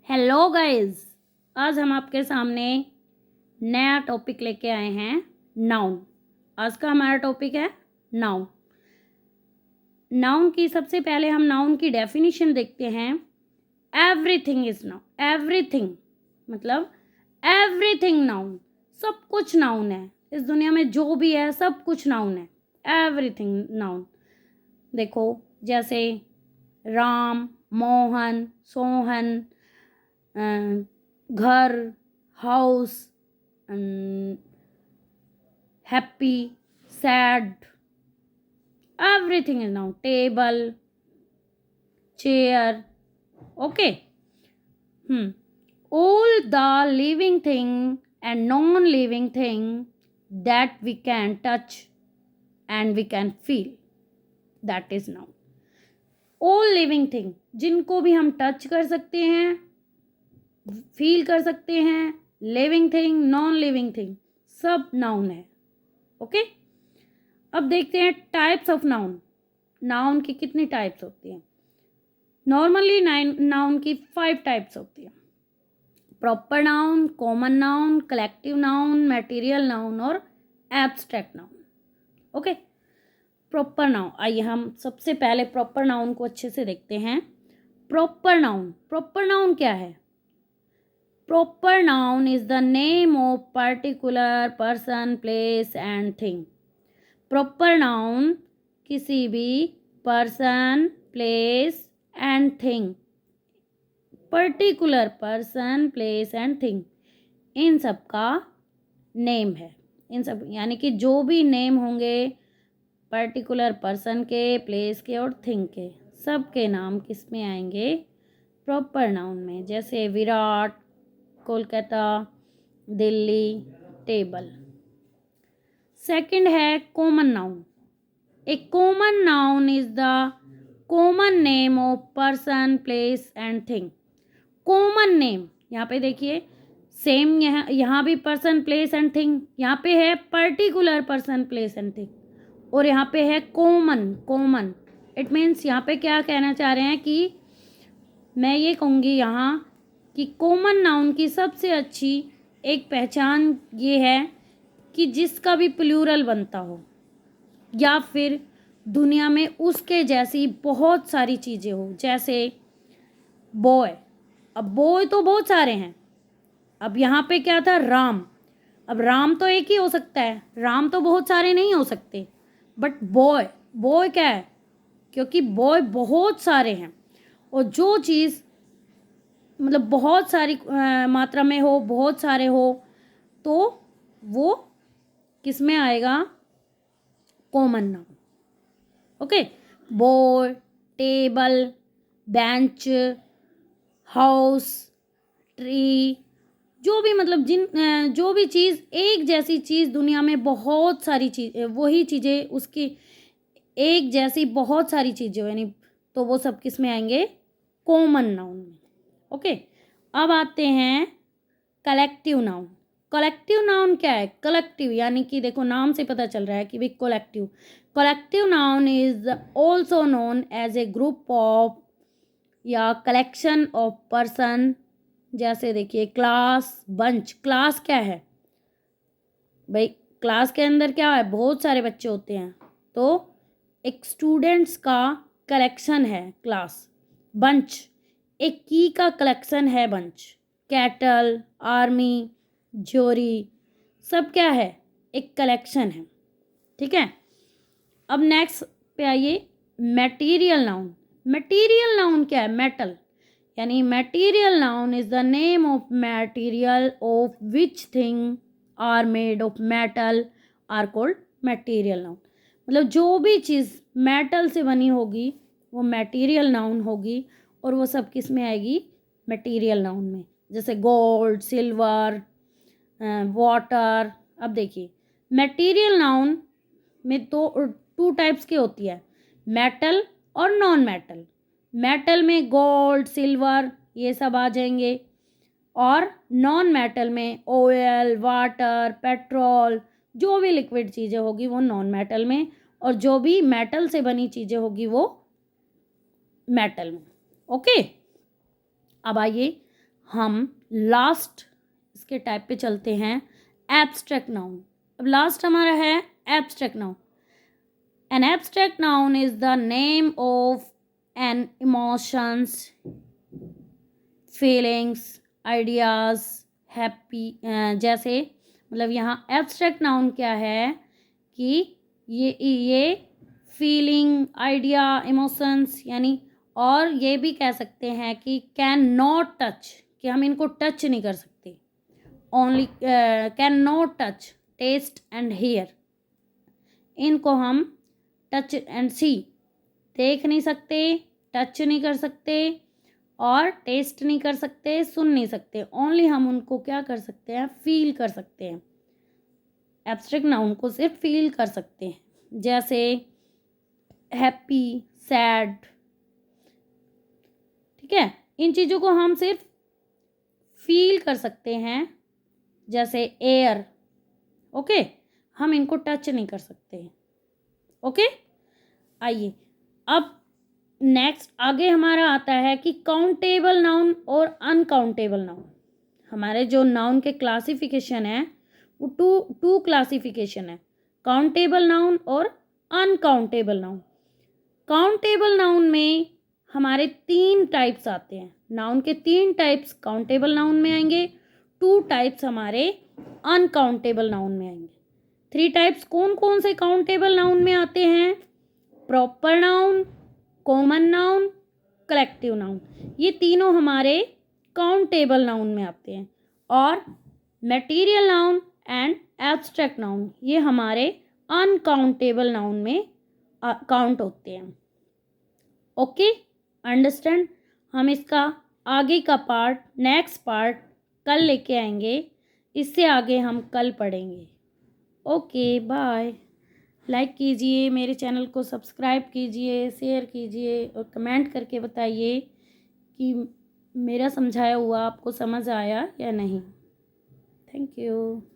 Hello guys. आज हम आपके सामने नया टॉपिक लेके आए हैं, नाउन। आज का हमारा टॉपिक है नाउन। नाउन की सबसे पहले हम नाउन की डेफिनेशन देखते हैं। Everything is noun. एवरीथिंग मतलब एवरीथिंग नाउन। सब कुछ नाउन है। इस दुनिया में जो भी है सब कुछ नाउन है। Everything noun. देखो, जैसे राम, मोहन, सोहन, घर, house, happy, sad, everything is noun. Table, chair, okay. All the living thing and non-living thing that we can touch and we can feel, that is noun. All living thing, जिनको भी हम touch कर सकते हैं, feel कर सकते हैं, living thing, non living thing, सब नाउन है। ओके, अब देखते हैं टाइप्स ऑफ नाउन। नाउन की कितनी टाइप्स होती हैं? नॉर्मली नाउन की 5 टाइप्स होती है। Proper noun, common noun, collective noun, material noun और abstract noun. Okay, proper noun. आइए हम सबसे पहले प्रॉपर नाउन को अच्छे से देखते हैं। Proper noun. प्रॉपर नाउन क्या है? Proper noun is the name of particular person, place and thing. Proper noun किसी भी person, place and thing, particular person, place and thing, इन सब का नेम है। इन सब यानी कि जो भी नेम होंगे पर्टिकुलर पर्सन के, प्लेस के और थिंग के, सब के नाम किस में आएंगे? प्रॉपर नाउन में। जैसे विराट, कोलकाता, दिल्ली, टेबल। सेकंड है common noun. A common noun is the common name of person, place and thing. Common name, यहाँ पे देखिए सेम, यहाँ भी पर्सन, प्लेस एंड थिंग, यहाँ पे है particular person, place and thing, और यहाँ पे है कॉमन। कॉमन इट मीन्स यहाँ पे क्या कहना चाह रहे हैं कि मैं ये कहूँगी यहाँ कि कॉमन नाउन की सबसे अच्छी एक पहचान ये है कि जिसका भी प्लूरल बनता हो, या फिर दुनिया में उसके जैसी बहुत सारी चीज़ें हो। जैसे बॉय, अब बॉय तो बहुत सारे हैं। अब यहाँ पे क्या था? राम। अब राम तो एक ही हो सकता है, राम तो बहुत सारे नहीं हो सकते। बट बॉय, बॉय क्या है? क्योंकि बॉय बहुत सारे हैं, और जो चीज़ मतलब बहुत सारी मात्रा में हो, बहुत सारे हो, तो वो किस में आएगा? Common noun. Okay, boy, table, bench, house, tree, जो भी मतलब जो भी चीज़, एक जैसी चीज़ दुनिया में बहुत सारी चीज़, वही चीज़ें उसकी एक जैसी बहुत सारी चीज़ें यानी, तो वो सब किस में आएंगे? कॉमन नाउन में। ओके, अब आते हैं कलेक्टिव नाउन। कलेक्टिव नाउन क्या है? कलेक्टिव यानी कि देखो नाम से पता चल रहा है कि भाई collective. Collective noun is also known as a group of या कलेक्शन ऑफ पर्सन। जैसे देखिए क्लास, बंच। क्लास क्या है भाई? क्लास के अंदर क्या है? बहुत सारे बच्चे होते हैं, तो एक स्टूडेंट्स का कलेक्शन है क्लास। बंच एक की का कलेक्शन है बंच। कैटल, आर्मी, ज्योरी, सब क्या है? एक कलेक्शन है। ठीक है, अब नेक्स्ट पे आइए, मटेरियल नाउन। मटेरियल नाउन क्या है? मेटल, यानी material noun is the name of material of which thing are made of metal are called material noun. मतलब जो भी चीज़ मेटल से बनी होगी वो मटेरियल नाउन होगी, और वो सब किस में आएगी? मटेरियल नाउन में। जैसे गोल्ड, सिल्वर, वाटर। अब देखिए मटेरियल नाउन में तो 2 टाइप्स की होती है, मेटल और नॉन मेटल। मेटल में गोल्ड, सिल्वर ये सब आ जाएंगे, और नॉन मेटल में ऑयल, वाटर, पेट्रोल, जो भी लिक्विड चीज़ें होगी वो नॉन मेटल में, और जो भी मेटल से बनी चीज़ें होगी वो मेटल में। ओके, अब आइए हम लास्ट इसके टाइप पे चलते हैं, एब्स्ट्रैक्ट नाउन। अब लास्ट हमारा है abstract noun. An abstract noun is the name of an emotions, feelings, ideas, happy, जैसे मतलब यहाँ एब्स्ट्रैक्ट नाउन क्या है कि ये फीलिंग, आइडिया, इमोशंस यानी, और ये भी कह सकते हैं कि कैन नॉट टच, कि हम इनको टच नहीं कर सकते। Only can not touch, taste and hear, इनको हम टच एंड सी, देख नहीं सकते, टच नहीं कर सकते और टेस्ट नहीं कर सकते, सुन नहीं सकते। ओनली हम उनको क्या कर सकते हैं, फील कर सकते हैं। एब्स्ट्रैक्ट नाउन को सिर्फ फील कर सकते हैं, जैसे हैप्पी, सैड, ठीक है। इन चीज़ों को हम सिर्फ फील कर सकते हैं, जैसे एयर, ओके। हम इनको टच नहीं कर सकते, ओके। आइए अब नेक्स्ट आगे हमारा आता है कि काउंटेबल नाउन और अनकाउंटेबल नाउन। हमारे जो नाउन के क्लासिफिकेशन है वो टू क्लासिफिकेशन है, काउंटेबल नाउन और अनकाउंटेबल नाउन। काउंटेबल नाउन में हमारे 3 टाइप्स आते हैं, नाउन के 3 टाइप्स काउंटेबल नाउन में आएंगे, 2 टाइप्स हमारे अनकाउंटेबल नाउन में आएंगे। 3 टाइप्स कौन कौन से काउंटेबल नाउन में आते हैं? Proper noun, common noun, collective noun, ये तीनों हमारे काउंटेबल नाउन में आते हैं। और material noun and abstract noun ये हमारे अनकाउंटेबल नाउन में काउंट होते हैं। Okay, understand. हम इसका आगे का पार्ट, नेक्स्ट पार्ट कल लेके आएंगे, इससे आगे हम कल पढ़ेंगे। Okay, bye. लाइक कीजिए, मेरे चैनल को सब्सक्राइब कीजिए, शेयर कीजिए और कमेंट करके बताइए कि मेरा समझाया हुआ आपको समझ आया या नहीं। Thank you.